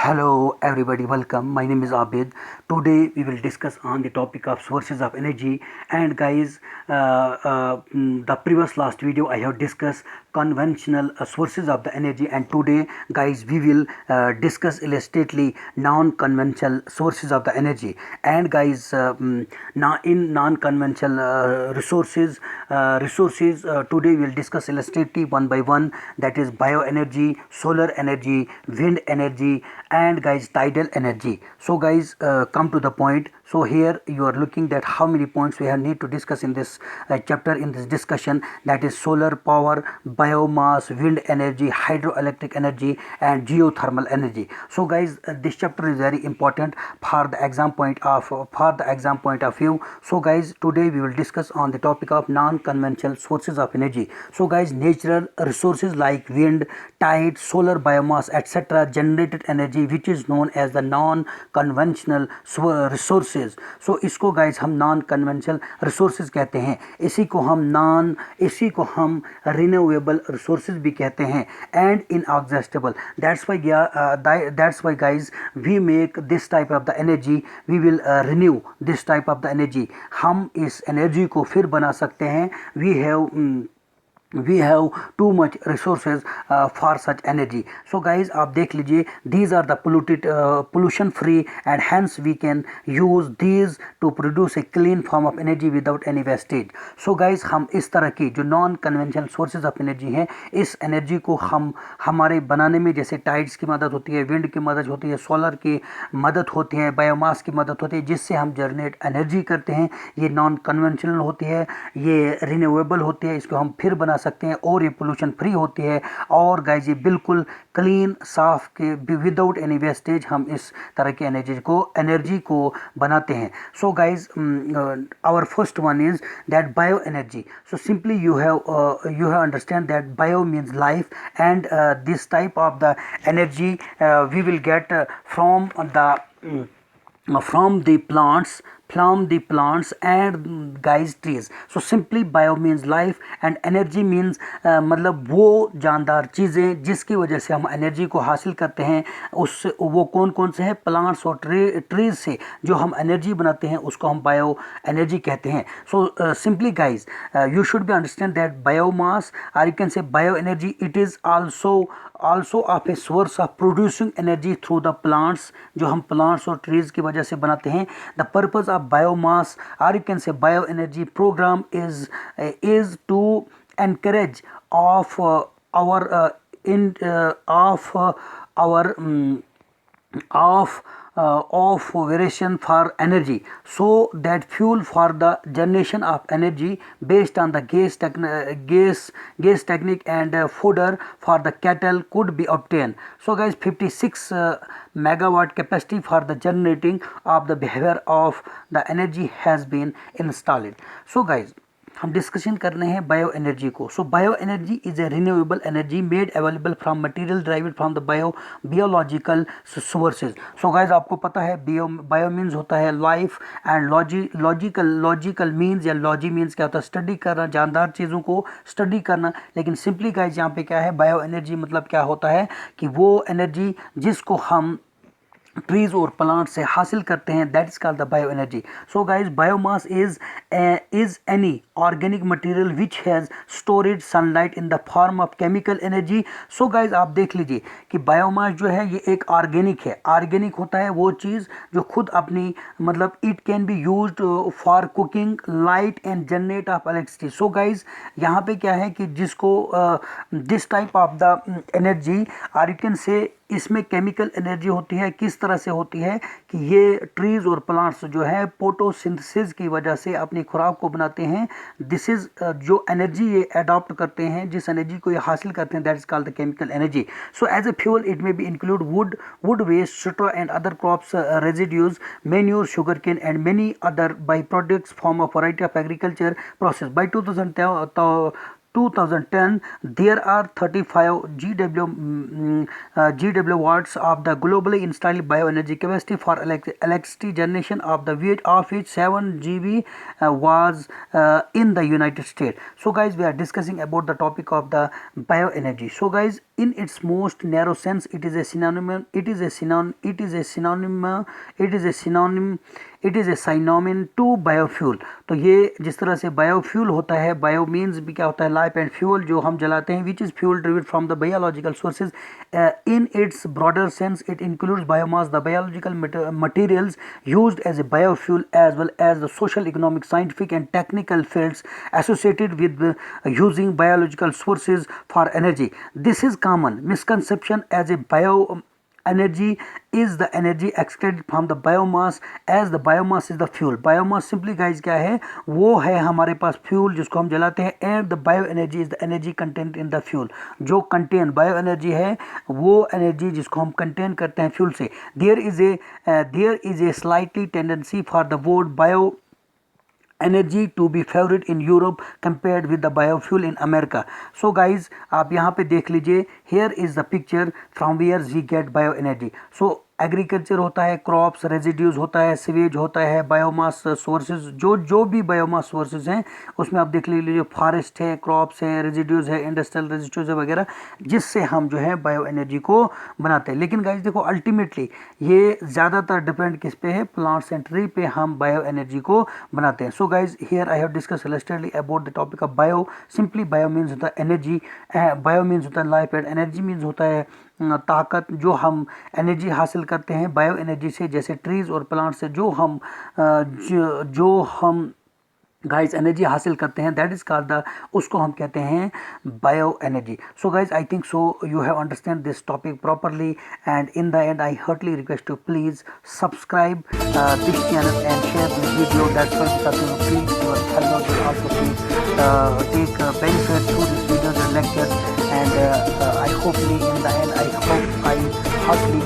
Hello everybody, welcome. My name is Abid. Today we will discuss on the topic of sources of energy. And guys, the previous last video I have discussed conventional sources of the energy, and today guys we will discuss illustratively non-conventional sources of the energy. And guys, now in non-conventional resources, today we will discuss illustratively one by one, that is bioenergy, solar energy, wind energy, and guys tidal energy. So guys, come to the point. So here you are looking that how many points we have need to discuss in this chapter, in this discussion, that is solar power, biomass, wind energy, hydroelectric energy, and geothermal energy. So guys, this chapter is very important for the exam point of view. So guys, today we will discuss on the topic of non-conventional sources of energy. So guys, natural resources like wind, tide, solar, biomass, etc. generated energy which is known as the non-conventional resources. So इसको guys हम non conventional resources कहते हैं. इसी को हम renewable resources भी कहते हैं, and inexhaustible. That's why guys we make this type of the energy, we will renew this type of the energy. हम इस एनर्जी को फिर बना सकते हैं. we have too much resources for such energy. So guys, आप देख लीजिए, these are the pollution free, and hence we can use these to produce a clean form of energy without any wastage. So guys, हम इस तरह की जो non conventional sources of energy हैं, इस एनर्जी को हम हमारे बनाने में, जैसे टाइड्स की मदद होती है, विंड की मदद होती है, सोलर की मदद होती है, बायोमास की मदद होती है, जिससे हम जनरेट एनर्जी करते हैं. ये नॉन कन्वेंशनल होती है, ये रिन्यूएबल होती है, इसको हम फिर बना सकते हैं, और ये पोल्यूशन फ्री होती है. और गाइज ये बिल्कुल क्लीन, साफ के विदाउट एनी वेस्टेज हम इस तरह की एनर्जी को बनाते हैं. So guys, our first one is that bio energy. So simply you have understand that bio means life, and this type of the energy we will get from the plants and guys trees. So simply bio means life and energy means मतलब वो जानदार चीज़ें जिसकी वजह से हम energy को हासिल करते हैं, उससे वो कौन कौन से हैं, प्लांट्स और ट्रीज से जो हम एनर्जी बनाते हैं उसको हम बायो एनर्जी कहते हैं. So simply guys, you should be understand that biomass, or you can say bioenergy, it is also of a source of producing energy through the plants, जो हम plants और trees की वजह से बनाते हैं. The purpose of biomass, or you can say bioenergy program is to encourage of our in of our of variation for energy, so that fuel for the generation of energy based on the gas technique and fodder for the cattle could be obtained. So guys, 56 megawatt capacity for the generating of the behavior of the energy has been installed. So guys, हम discussion कर रहे हैं bio energy को. So bio energy is a renewable energy made available from material derived from the biological sources. So guys, आपको पता है bio means होता है लाइफ, एंड लॉजिकल मीन्स या लॉजी मीन्स क्या होता है, स्टडी करना, जानदार चीज़ों को स्टडी करना. लेकिन सिंपली गाइज यहाँ पे क्या है, बायो एनर्जी मतलब क्या होता है कि वो एनर्जी जिसको हम ट्रीज और प्लांट से हासिल करते हैं, that is called the bio energy. So guys, biomass is any organic material which has storage sunlight in the form of chemical energy. So guys, आप देख लीजिए कि बायोमास जो है ये एक ऑर्गेनिक है. ऑर्गेनिक होता है वो चीज़ जो खुद अपनी मतलब it can be used for cooking, light and generate of electricity. So guys, यहाँ पे क्या है कि जिसको this type of the energy, और यू कैन से इसमें केमिकल एनर्जी होती है. किस तरह से होती है कि ये ट्रीज और प्लांट्स जो है फोटोसिंथेसिस की वजह से अपनी खुराक को बनाते हैं. दिस इज जो एनर्जी ये अडॉप्ट करते हैं, जिस एनर्जी को ये हासिल करते हैं, that is called the chemical energy. So as a fuel it may be include wood waste, straw and other crops residues, manure, sugar cane and many other by products form of variety of agriculture process. By 2010 2010, there are 35 GW watts of the globally installed bioenergy capacity for electricity generation, of which 7 GW was in the United States. So guys, we are discussing about the topic of the bioenergy. So guys, in its most narrow sense, it is a synonym to biofuel. तो ये जिस तरह से biofuel होता है, bio means भी क्या होता है, लाइफ, एंड फ्यूल जो हम जलाते हैं, which is fuel driven from the biological sources. In its broader sense it includes biomass, the biological materials used as a biofuel, as well as the social, economic, scientific and technical fields associated with using biological sources for energy. This is common misconception as a energy is the energy extracted from the biomass, as the biomass is the fuel. Biomass simply guys क्या है, वो है हमारे पास fuel जिसको हम जलाते हैं, and the bioenergy is the energy content in the fuel. जो contain bioenergy है वो energy जिसको हम contain करते हैं फ्यूल से. There is a slightly tendency for the word bio energy to be favourite in Europe compared with the biofuel in America. So guys आप यहाँ पे देख लीजिए, here is the picture from where we get bio energy. So agriculture होता है, crops residues होता है, sewage होता है, बायोमास सोर्सेज, जो भी बायोमास सोर्सेज हैं उसमें आप देख लीजिए, फॉरेस्ट है, क्रॉप्स है, रेजिड्यूज है, इंडस्ट्रियल रेजिड्यूज है वगैरह, जिससे हम जो है बायो एनर्जी को बनाते हैं. लेकिन गाइज देखो, अल्टीमेटली ये ज़्यादातर डिपेंड किस पे है, प्लांट्स एंड ट्री पे हम बायो एनर्जी को बनाते हैं. So guys here I have discuss illustratively about the topic of bio. Simply bio means होता है एनर्जी, बायो मीन्स होता है लाइफ, एंड एनर्जी मीन्स होता है ताकत. जो हम एनर्जी हासिल करते हैं बायो एनर्जी से, जैसे ट्रीज और प्लांट से जो हम गाइज एनर्जी हासिल करते हैं, दैट इज कॉल्ड द, उसको हम कहते हैं bio energy. So guys I think so you have understand this topic properly, and in the end I heartly request to please subscribe this channel and share this video. That's why because you please your fellows will also please take benefit through these videos and lectures, and I hope in the end I heartily